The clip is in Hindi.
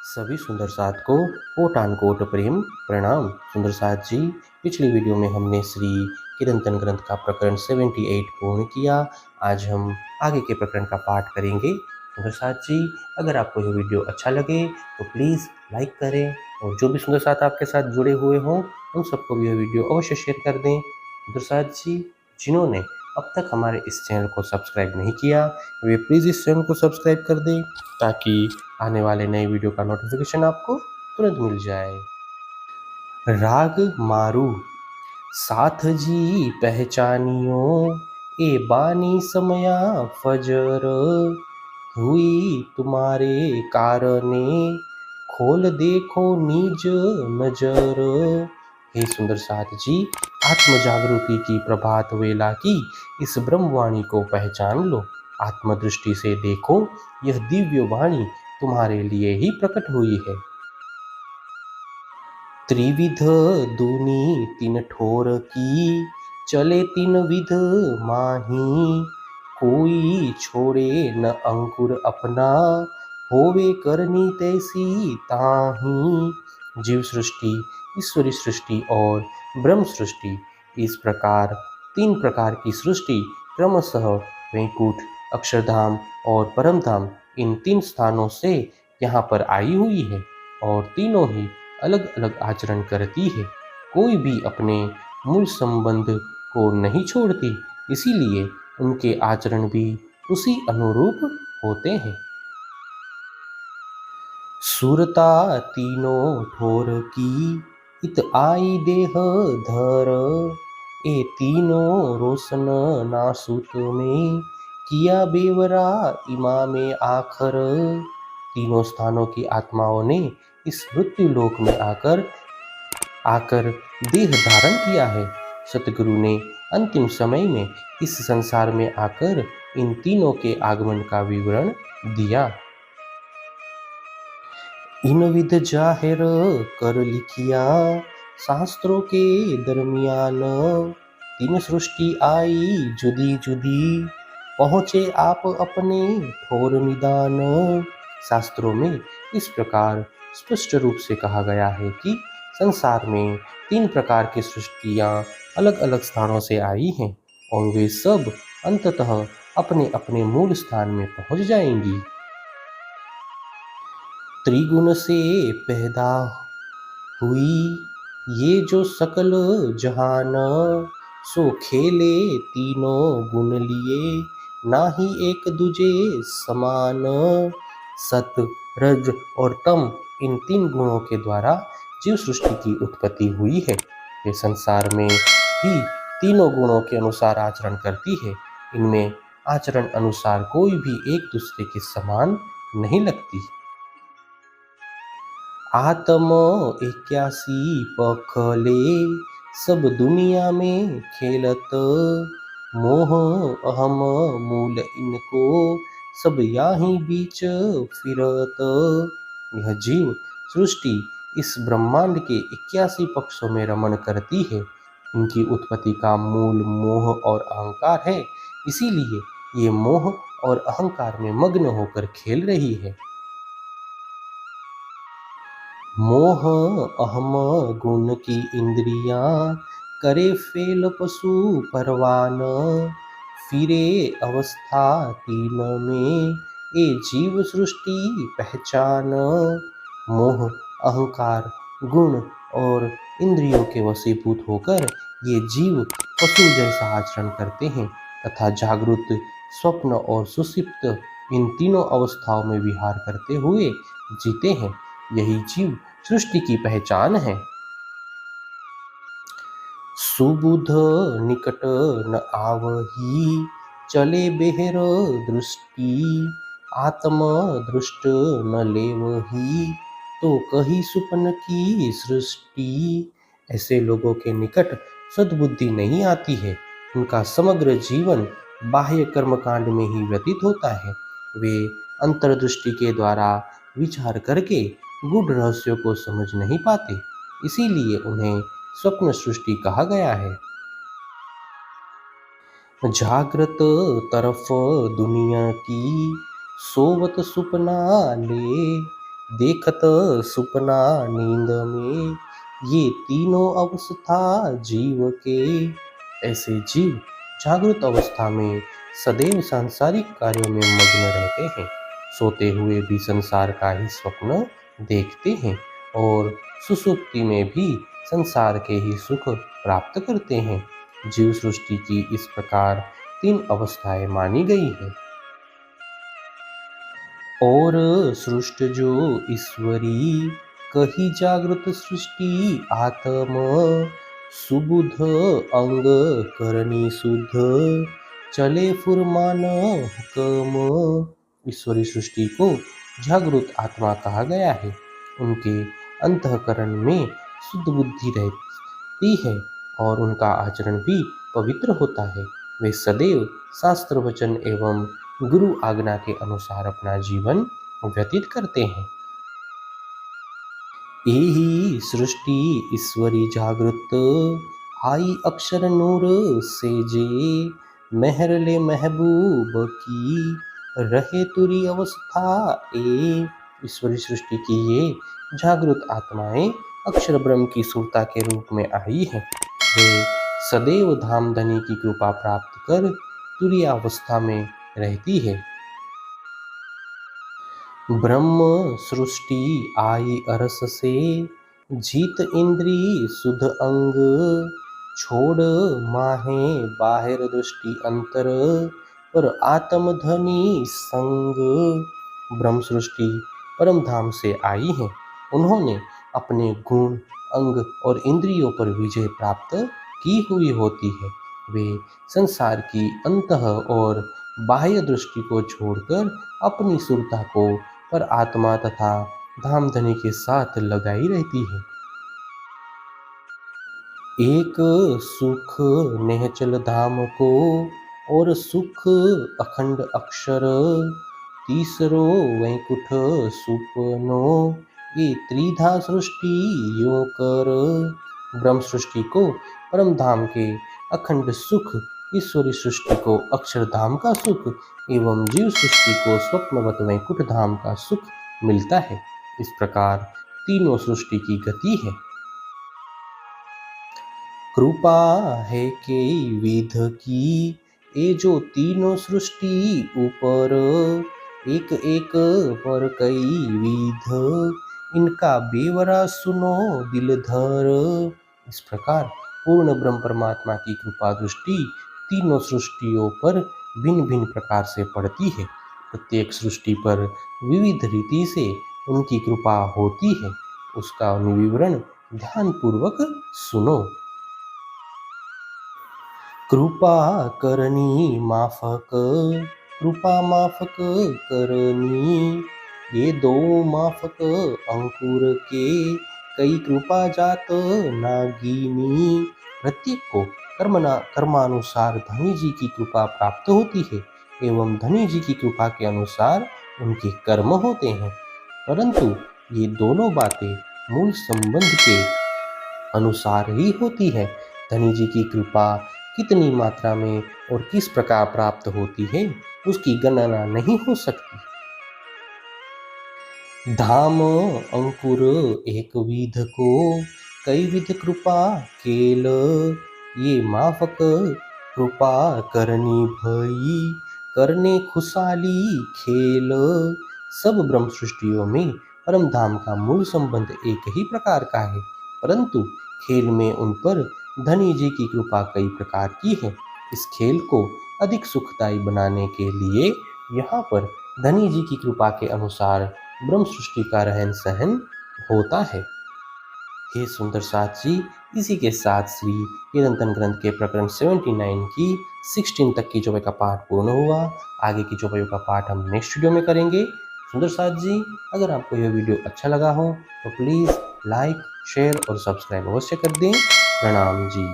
सभी सुंदर साथ को कोटान कोट प्रेम प्रणाम। सुंदर साथ जी, पिछली वीडियो में हमने श्री किरंतन ग्रंथ का प्रकरण 78 पूर्ण किया। आज हम आगे के प्रकरण का पाठ करेंगे। सुंदर साथ जी, अगर आपको यह वीडियो अच्छा लगे तो प्लीज़ लाइक करें और जो भी सुंदर साथ आपके साथ जुड़े हुए हों उन सबको भी यह वीडियो अवश्य शेयर कर दें। सुंदर साथ जी, जिन्होंने अब तक हमारे इस चैनल को सब्सक्राइब नहीं किया वे प्लीज़ इस चैनल को सब्सक्राइब कर दें ताकि आने वाले नए वीडियो का नोटिफिकेशन आपको तुरंत मिल जाए। राग मारू साथ जी पहचानियो, ए बानी समया फजर, हुई तुम्हारे कारणे, खोल देखो निज नजर। हे सुंदर साथ जी, आत्म जागृति की प्रभात वेला की इस ब्रह्मवाणी को पहचान लो। आत्मदृष्टि से देखो, यह दिव्य वाणी तुम्हारे लिए ही प्रकट हुई है। त्रिविध दूनी तीन ठोर की, चले तीन विध माही, कोई छोड़े न अंकुर अपना, होवे करनी तैसी ताही। जीव सृष्टि, ईश्वरी सृष्टि और ब्रह्म सृष्टि, इस प्रकार तीन प्रकार की सृष्टि क्रमशः वैकुंठ, अक्षरधाम और परमधाम, इन तीन स्थानों से यहाँ पर आई हुई है और तीनों ही अलग अलग आचरण करती है। कोई भी अपने मूल संबंध को नहीं छोड़ती, इसीलिए उनके आचरण भी उसी अनुरूप होते हैं। सुरता तीनों ठोर की, इत आई देह धर, ए तीनों रोशन नासुत में, किया बेवरा इमामे आखर। तीनों स्थानों की आत्माओं ने इस मृत्यु लोक में आकर देह धारण किया है। सतगुरु ने अंतिम समय में इस संसार में आकर इन तीनों के आगमन का विवरण दिया। इन विध जाहिर कर लिखिया, शास्त्रों के दरमियान, तीन सृष्टि आई जुदी जुदी, पहुँचे आप अपने ठोर निदान। शास्त्रों में इस प्रकार स्पष्ट रूप से कहा गया है कि संसार में तीन प्रकार की सृष्टियाँ अलग अलग स्थानों से आई हैं और वे सब अंततः अपने अपने मूल स्थान में पहुँच जाएंगी। त्रिगुण से पैदा हुई ये जो सकल जहान, सो खेले तीनों गुण लिए, नाही एक दूजे समान। सत, रज और तम, इन तीन गुणों के द्वारा जीव सृष्टि की उत्पत्ति हुई है। ये संसार में भी तीनों गुणों के अनुसार आचरण करती है। इनमें आचरण अनुसार कोई भी एक दूसरे के समान नहीं लगती। आत्म 81 पखले, सब दुनिया में खेलत, मोह अहम मूल इनको, सब याही बीच फिरत। यह जीव सृष्टि इस ब्रह्मांड के 81 पक्षों में रमण करती है। इनकी उत्पत्ति का मूल मोह और अहंकार है, इसीलिए ये मोह और अहंकार में मग्न होकर खेल रही है। मोह अहम गुण की इंद्रियां, करे फेल पशु परवान, फिरे अवस्था तीन में, ए जीव सृष्टि पहचान। मोह, अहंकार, गुण और इंद्रियों के वशीभूत होकर ये जीव पशु जैसा आचरण करते हैं तथा जागृत, स्वप्न और सुषुप्त, इन तीनों अवस्थाओं में विहार करते हुए जीते हैं। यही जीव सृष्टि की पहचान है। सुबुध निकट न आवही, चले बेहर दृष्टि, आत्म दृष्ट न लेवही, तो कही सुपन की सृष्टि। ऐसे लोगों के निकट सद्बुद्धि नहीं आती है। उनका समग्र जीवन बाह्य कर्मकांड में ही व्यतीत होता है। वे अंतर्दृष्टि के द्वारा विचार करके गूढ़ रहस्यों को समझ नहीं पाते, इसीलिए उन्हें स्वप्न सृष्टि कहा गया है। जागृत तरफ दुनिया की, सोवत सुपना ले, देखत सुपना नींद में, ये तीनों अवस्था जीव के। ऐसे जीव जागृत अवस्था में सदैव सांसारिक कार्यों में मग्न रहते हैं, सोते हुए भी संसार का ही स्वप्न देखते हैं और सुसुप्ति में भी संसार के ही सुख प्राप्त करते हैं। जीव सृष्टि की इस प्रकार 3 अवस्थाएं मानी गई है। और सृष्ट जो ईश्वरी, कही जागृत सृष्टि आत्म, सुबुध अंग करनी शुद्ध, चले फुरमान हुकम। ईश्वरी सृष्टि को जागृत आत्मा कहा गया है। उनके अंतःकरण में शुद्ध बुद्धि रहती है और उनका आचरण भी पवित्र होता है। वे सदैव शास्त्र वचन एवं गुरु आज्ञा के अनुसार अपना जीवन व्यतीत करते हैं। यही सृष्टि ईश्वरी जागृत, आई अक्षर नूर से जे, मेहर ले महबूब की, रहे तुरी अवस्था ए। ईश्वरी सृष्टि की ये जागृत आत्माएं अक्षर ब्रह्म की सुरता के रूप में आई है। वे सदैव धाम धनी की कृपा प्राप्त कर तुरीय अवस्था में रहती है। ब्रह्म सृष्टि आई अरस से, जीत इंद्री सुध अंग, छोड़ माहे बाहिर दृष्टि अंतर, पर आत्म धनी संग। ब्रह्म सृष्टि परम धाम से आई है। उन्होंने अपने गुण अंग और इंद्रियों पर विजय प्राप्त की हुई होती है। वे संसार की अंतः और बाह्य दृष्टि को छोड़कर अपनी सुरता को पर आत्मा तथा धामधनी के साथ लगाई रहती है। एक सुख नेहचल धाम को, और सुख अखंड अक्षर, तीसरो वैकुंठ सुपनो, ये त्रिधा सृष्टि यो कर। ब्रह्म सृष्टि को परम धाम के अखंड सुख, ईश्वरी सृष्टि को अक्षरधाम का सुख एवं जीव सृष्टि को स्वप्नवत वैकुंठ धाम का सुख मिलता है। इस प्रकार तीनों सृष्टि की गति है। कृपा है के विध की, ये जो तीनों सृष्टि ऊपर, एक एक पर कई विध, इनका बेवरा सुनो दिल धर। इस प्रकार पूर्ण ब्रह्म परमात्मा की कृपा दृष्टि तीनों सृष्टियों पर भिन्न भिन्न प्रकार से पड़ती है। प्रत्येक सृष्टि पर विविध रीति से उनकी कृपा होती है। उसका विवरण ध्यानपूर्वक सुनो। कृपा करनी माफक, कृपा माफक करनी, ये दो माफक अंकुर के, कई कृपा जात नागिनी। प्रत्येक को कर्मानुसार धनी जी की कृपा प्राप्त होती है एवं धनी जी की कृपा के अनुसार उनके कर्म होते हैं, परंतु ये दोनों बातें मूल संबंध के अनुसार ही होती है। धनी जी की कृपा कितनी मात्रा में और किस प्रकार प्राप्त होती है, उसकी गणना नहीं हो सकती। धाम अंकुर एक विध को, कई विध कृपा केल, ये माफक कृपा करनी भई, करने खुशाली खेल। सब ब्रह्म सृष्टियों में परम धाम का मूल संबंध एक ही प्रकार का है, परंतु खेल में उन पर धनी जी की कृपा कई प्रकार की है। इस खेल को अधिक सुखदायी बनाने के लिए यहाँ पर धनी जी की कृपा के अनुसार ब्रह्म सृष्टि का रहन सहन होता है। हे सुंदर साथ जी, इसी के साथ श्री निरंतन ग्रंथ के प्रकरण 79 की 16 तक की चौपाई का पाठ पूर्ण हुआ। आगे की चौपाइयों का पाठ हम नेक्स्ट वीडियो में करेंगे। सुंदर साथ जी, अगर आपको यह वीडियो अच्छा लगा हो तो प्लीज़ लाइक, शेयर और सब्सक्राइब अवश्य कर दें। प्रणाम जी।